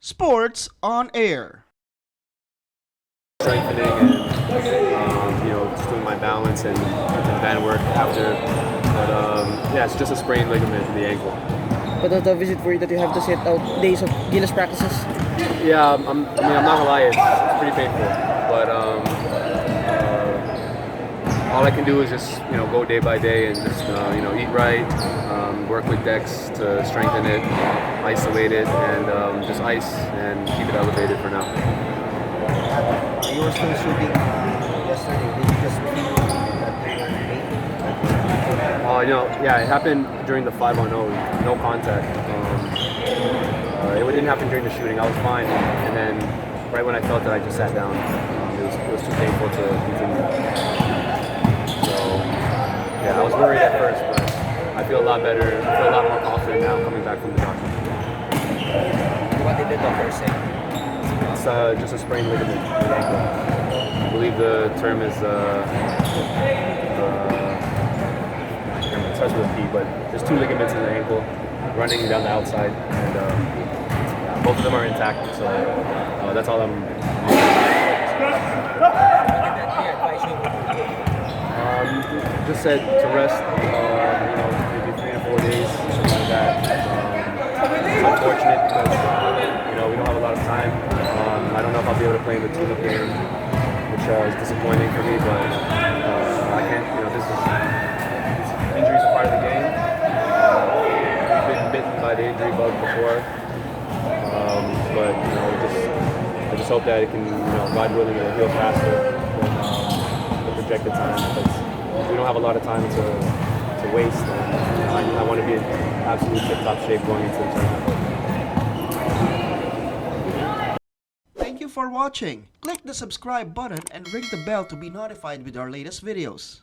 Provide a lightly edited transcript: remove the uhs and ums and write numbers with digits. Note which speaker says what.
Speaker 1: Sports on Air.
Speaker 2: Strengthening and just doing my balance and band work after. But yeah, it's just a sprained ligament in the ankle.
Speaker 3: But was the visit for you that you have to sit out days of Gilas practices?
Speaker 2: Yeah, I'm not gonna lie, it's pretty painful. But all I can do is just go day by day and just eat right, work with decks to strengthen it, isolate it, and just ice and keep it elevated for now.
Speaker 4: You were still shooting yesterday. Did you just feel that you were late?
Speaker 2: Yeah, it happened during the 5-on-0, no contact. It didn't happen during the shooting. I was fine, and then right when I felt it, I just sat down. It was too painful to continue. So yeah, I was worried at first, but I feel a lot better. I feel a lot more confident now coming back from the doctor.
Speaker 4: What did the doctor say?
Speaker 2: It's just a sprained ligament in the ankle. I believe the term is it starts with a P, but there's 2 ligaments in the ankle running down the outside, and both of them are intact. So that's all I'm. Just said to rest. Maybe 3 to 4 days, something like that. It's unfortunate because we don't have a lot of time. I don't know if I'll be able to play in the tune-up game, which is disappointing for me. But I can't. Injuries are part of the game. I've been bitten by the injury bug before, but I just hope that it can, God willing, it'll heal faster than the projected time, because we don't have a lot of time to waste. And, I want to be in absolute tip-top shape going into the tournament.
Speaker 1: Thank you for watching. Click the subscribe button and ring the bell to be notified with our latest videos.